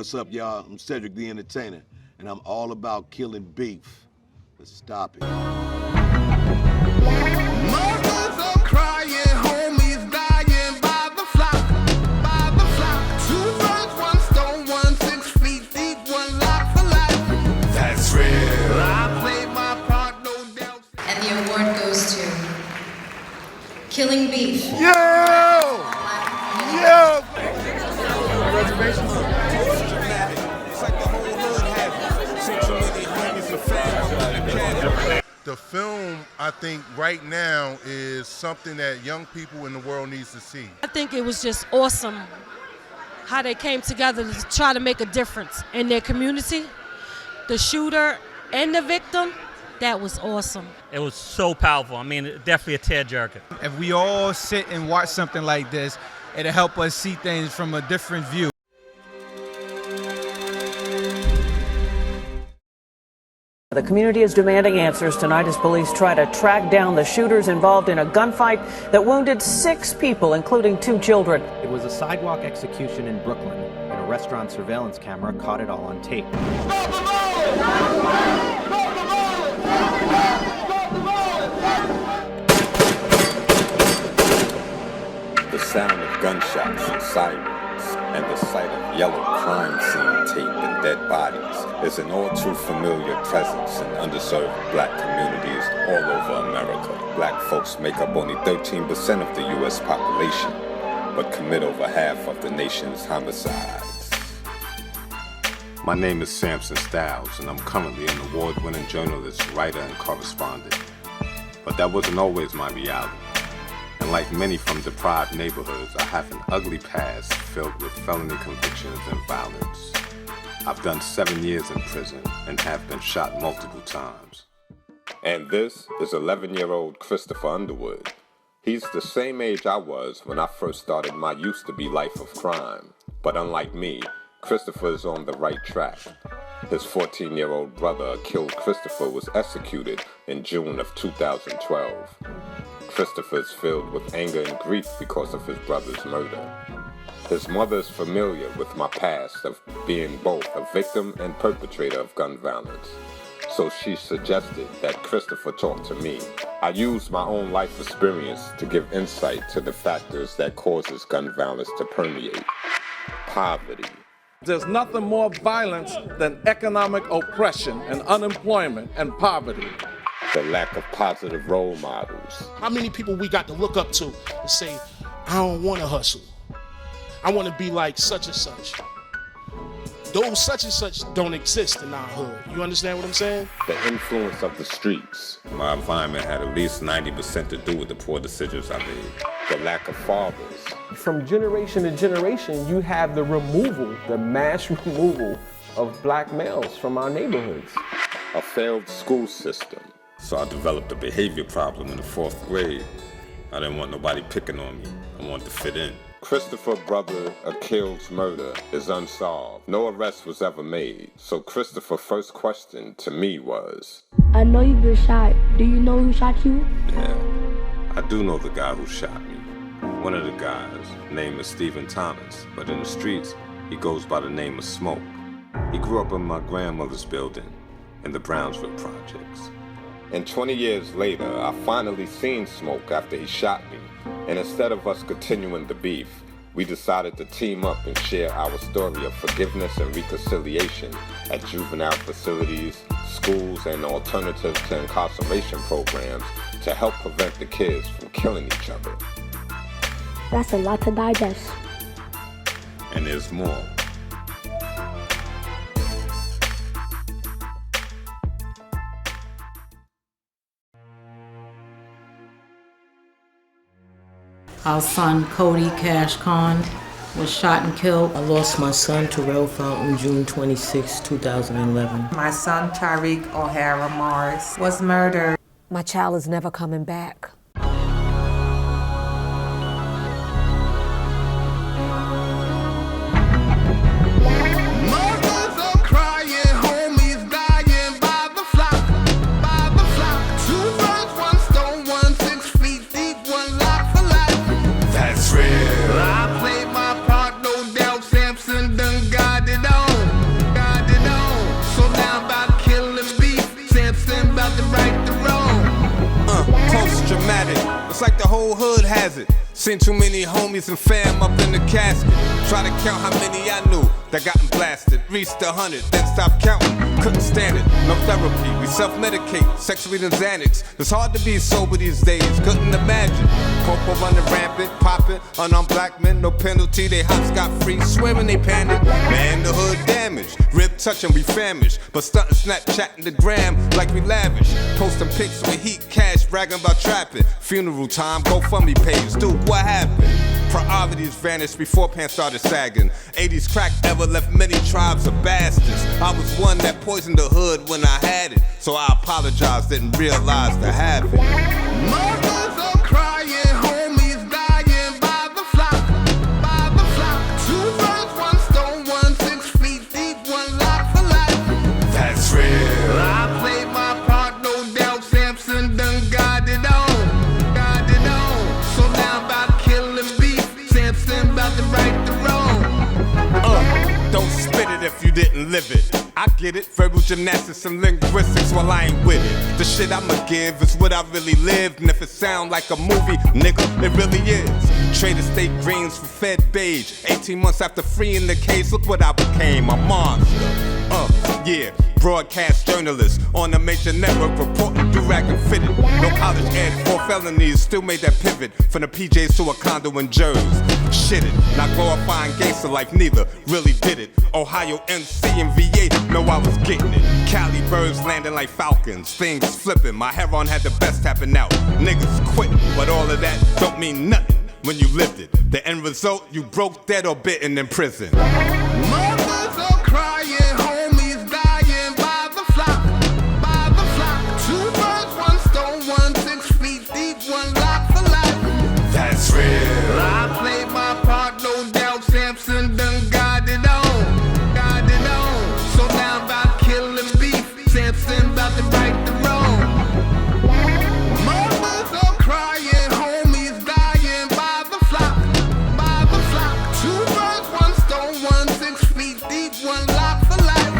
What's up, y'all? I'm Cedric the Entertainer, and I'm all about killing beef. Let's stop it. Mothers are crying, homies dying by the flock, by the flock. 2 birds, 1 stone, 1 6 feet deep, 1 lot for life. That's real. I played my part, no doubt. And the award goes to Killing Beef. Yo! Yo! Reservations? It's like the whole hood has it. The film, I think, right now is something that young people in the world needs to see. I think it was just awesome how they came together to try to make a difference in their community. The shooter and the victim, that was awesome. It was so powerful. I mean, definitely a tearjerker. If we all sit and watch something like this, it'll help us see things from a different view. The community is demanding answers tonight as police try to track down the shooters involved in a gunfight that wounded 6 people, including 2 children. It was a sidewalk execution in Brooklyn, and a restaurant surveillance camera caught it all on tape. The sound of gunshots and sirens and the sight of yellow crime scene tape and dead bodies is an all too familiar presence in underserved black communities all over America. Black folks make up only 13% of the U.S. population, but commit over half of the nation's homicides. My name is Samson Styles, and I'm currently an award-winning journalist, writer, and correspondent. But that wasn't always my reality. And like many from deprived neighborhoods, I have an ugly past filled with felony convictions and violence. I've done 7 years in prison and have been shot multiple times. And this is 11-year-old Christopher Underwood. He's the same age I was when I first started my used-to-be life of crime. But unlike me, Christopher is on the right track. His 14-year-old brother, killed Christopher, was executed in June of 2012. Christopher is filled with anger and grief because of his brother's murder. His mother is familiar with my past of being both a victim and perpetrator of gun violence. So she suggested that Christopher talk to me. I used my own life experience to give insight to the factors that causes gun violence to permeate. Poverty. There's nothing more violent than economic oppression and unemployment and poverty. The lack of positive role models. How many people we got to look up to and say, I don't want to hustle. I want to be like such and such. Those such and such don't exist in our hood. You understand what I'm saying? The influence of the streets. My environment had at least 90% to do with the poor decisions I made. The lack of fathers. From generation to generation, you have the removal, the mass removal of black males from our neighborhoods. A failed school system. So I developed a behavior problem in the 4th grade. I didn't want nobody picking on me. I wanted to fit in. Christopher brother Akil's murder is unsolved. No arrest was ever made. So Christopher's first question to me was, I know you've been shot. Do you know who shot you? Yeah, I do know the guy who shot me. One of the guys, name is Stephen Thomas, but in the streets, he goes by the name of Smoke. He grew up in my grandmother's building in the Brownsville projects. And 20 years later, I finally seen Smoke after he shot me. And instead of us continuing the beef, we decided to team up and share our story of forgiveness and reconciliation at juvenile facilities, schools, and alternatives to incarceration programs to help prevent the kids from killing each other. That's a lot to digest. And there's more. Our son, Cody Cash Khan, was shot and killed. I lost my son, Terrell Fountain, June 26, 2011. My son, Tyreek O'Hara Morris, was murdered. My child is never coming back. I played my part, no doubt. Samson done got it on. dramatic. It's like the whole hood has it. Seen too many homies and fam up in the casket. Try to count how many I knew that gotten blasted. Reached 100, then stopped counting. Couldn't stand it, no therapy. We self-medicate, sexually than Xanax. It's hard to be sober these days, couldn't imagine. Popo running rampant, popping, unarmed black men, no penalty. They hop scot free, swearing they panic. Man, the hood damaged, rib touching, we famished. But stunting, Snapchatting the gram like we lavish. Posting pics with heat, cash, bragging about trapping. Funeral time, GoFundMe page, dude, what happened? Priorities vanished before pants started sagging. 80s crack ever left many tribes of bastards. I was one that poisoned the hood when I had it. So I apologize, didn't realize to have it. Mothers are crying, homies dying by the flock, by the flock. 2 birds, 1 stone, 1 6 feet deep, 1 lock for life. That's real. I played my part, no doubt. Samson done got it on, got it on. So now I'm about killing beef. Samson about to right the wrong. Don't spit it if you didn't live it. I get it, verbal gymnastics and linguistics while I ain't with it. The shit I'ma give is what I really lived. And if it sound like a movie, nigga, it really is. Traded state greens for fed beige. 18 months after freeing the case, look what I became, a monster. Yeah, broadcast journalist on a major network reporting do-rag and fitted. No college ed, 4 felonies, still made that pivot from the PJs to a condo in Jersey. Shit it, not glorifying gangster life, neither really did it. Ohio MC and VA, know I was getting it. Cali birds landing like falcons, things flipping. My heron had the best tapping out. Niggas quitting, but all of that don't mean nothing when you lived it. The end result, you broke, dead, or bitten in prison. Mothers are crying, homies dying by the flock, by the flock. 2 birds, 1 stone, 1 6 feet deep, 1 lock for life. That's real. I played my part, no doubt. Samson done got it on, got it on. So now I'm about killing beef. Samson about to right the wrong. Mothers are crying, homies dying by the flock, by the flock. 2 birds, 1 stone, 1 6 feet deep, 1 lock for life.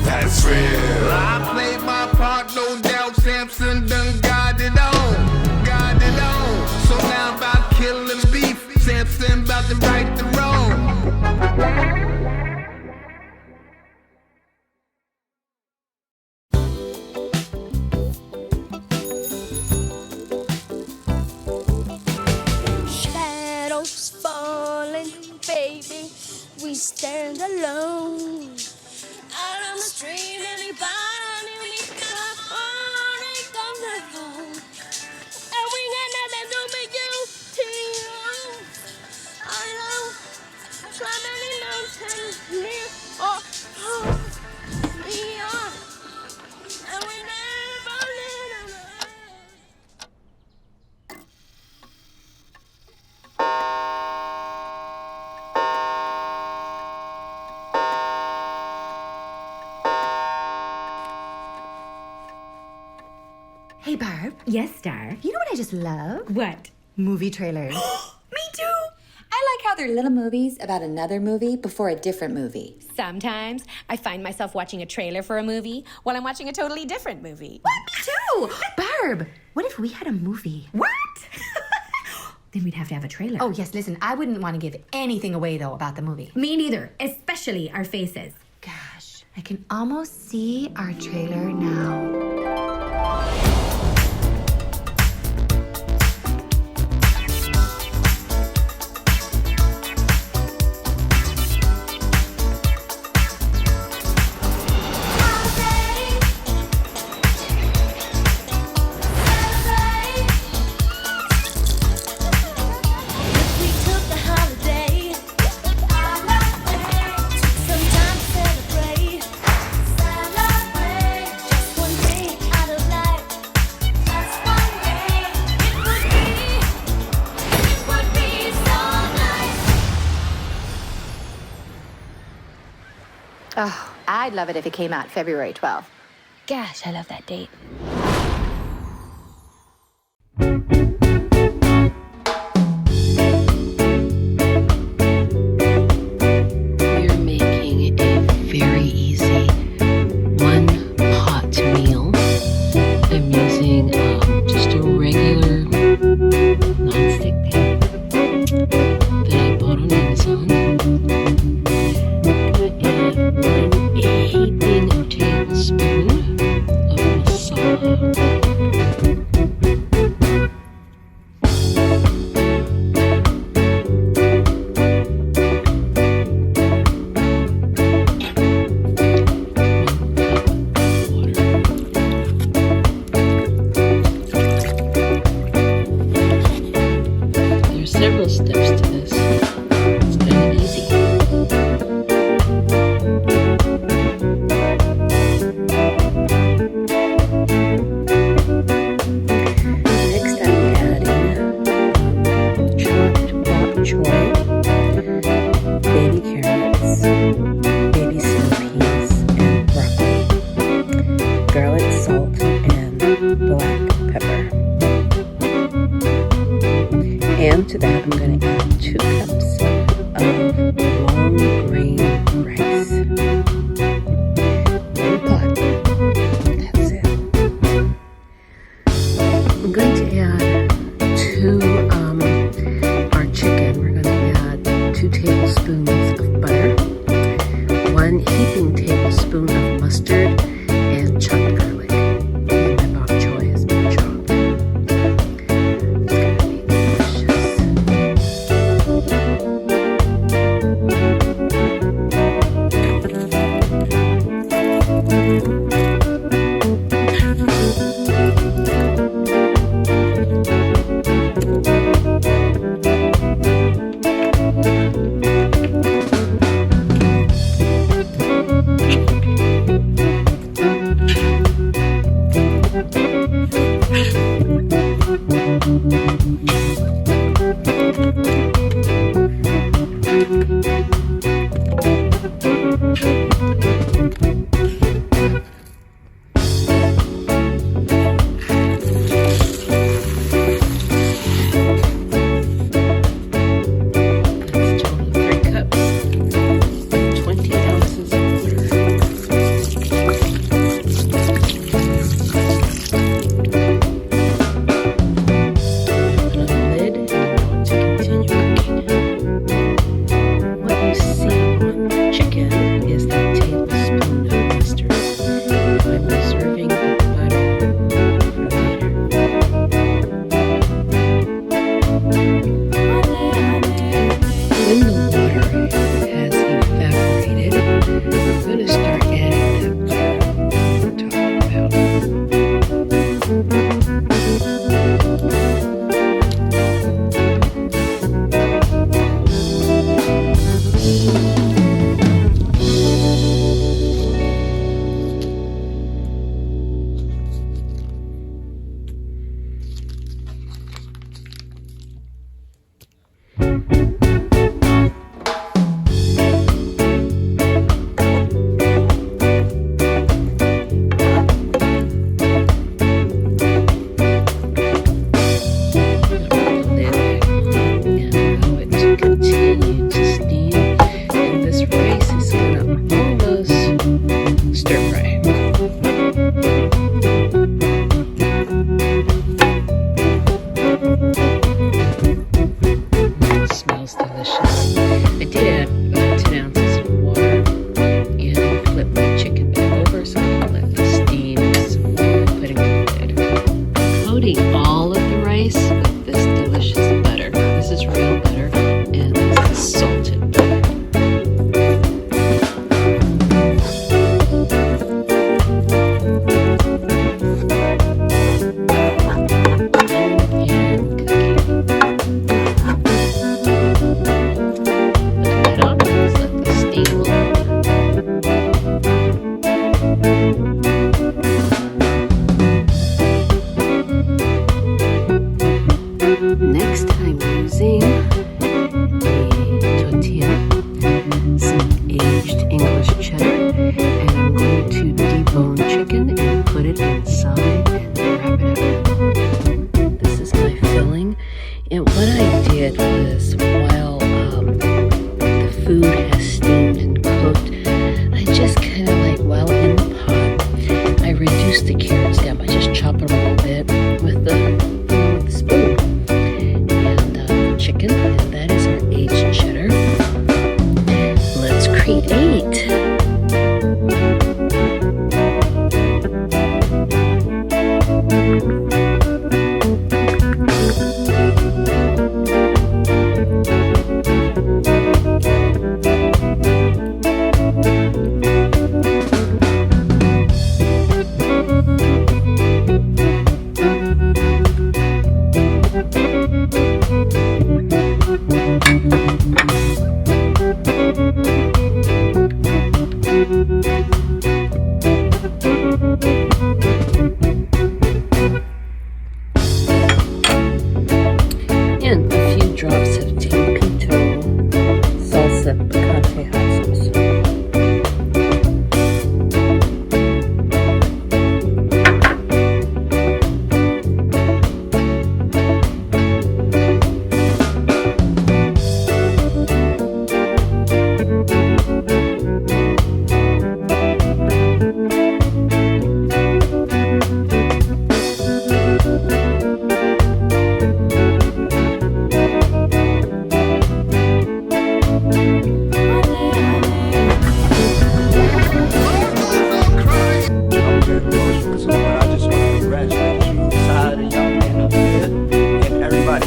That's real. I played my part, no doubt. Samson done got it on, got it on. So now I'm about killing beef. Samson about to right the wrong. Shadows falling, baby, we stand alone. Out on the street, anybody comes along. And we got nothing to be you to you. I know, try many mountains near or far. We are, and we never let alone. Hey, Barb. Yes, Star. You know what I just love? What? Movie trailers. Me too. I like how they're little movies about another movie before a different movie. Sometimes I find myself watching a trailer for a movie while I'm watching a totally different movie. What? Me too. Barb, what if we had a movie? What? Then we'd have to have a trailer. Oh, yes, listen, I wouldn't want to give anything away, though, about the movie. Me neither, especially our faces. Gosh, I can almost see our trailer now. Oh, I'd love it if it came out February 12th. Gosh, I love that date. We're making a very easy one-pot meal. I'm using just a regular Then to that, I'm going to add 2 cups of long grain rice. 1 pot. That's it. I'm going to add our chicken. We're going to add 2 tablespoons of butter, 1 heaping tablespoon of mustard, and chopped garlic. And my bok choy has been chopped. It's going to be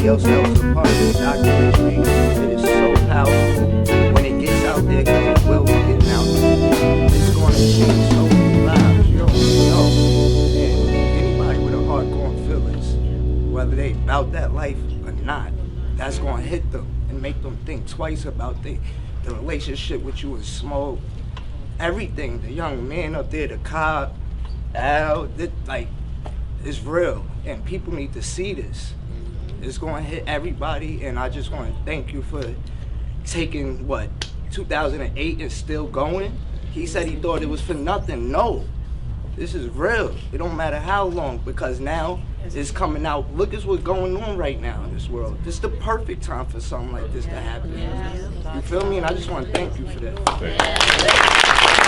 yourselves a part of this documentary. It is so powerful. When it gets out there, because it will be getting out there, it's going to change so many lives. You don't know. And anybody with a heart going to feel this, whether they about that life or not, that's going to hit them and make them think twice about the relationship with you and Smoke. Everything, the young man up there, the cop, Al, it's real, and people need to see this. It's going to hit everybody, and I just want to thank you for taking, 2008 and still going? He said he thought it was for nothing. No, this is real. It don't matter how long, because now it's coming out. Look at what's going on right now in this world. This is the perfect time for something like this to happen. You feel me? And I just want to thank you for that.